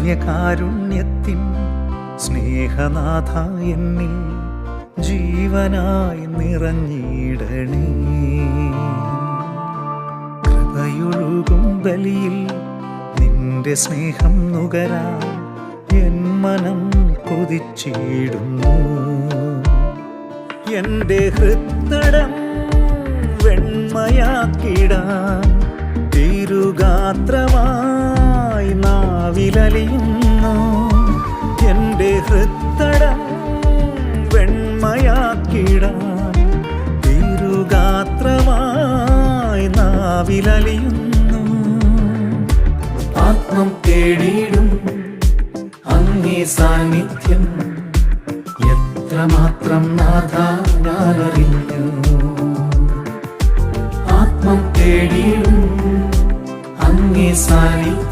ധന്യകാരുണ്യത്തിൻ സ്നേഹനാഥ എന്നിൽ ജീവനായി നിറഞ്ഞിടണേ. കൃപയൊഴുകും ബലിയിൽ നിന്റെ സ്നേഹം നുകരാൻ എൻ മനം കൊതിച്ചിടുന്നു. എൻ്റെ ഹൃത്തടം വെണ്മയാക്കിടാൻ തിരുഗാത്രമായി നാവിലലിയുന്നു. എൻ്റെ ഹൃത്തടം വെണ്മയാക്കിടാൻ തിരുഗാത്രമായി നാവിലലിയുന്നു. ആത്മം തേടിയിടും അങ്ങേ സാന്നിധ്യം എത്രമാത്രം നാഥ ഞാനറിഞ്ഞു. ആത്മം തേടിയിടും അങ്ങേ സാന്നിധ്യം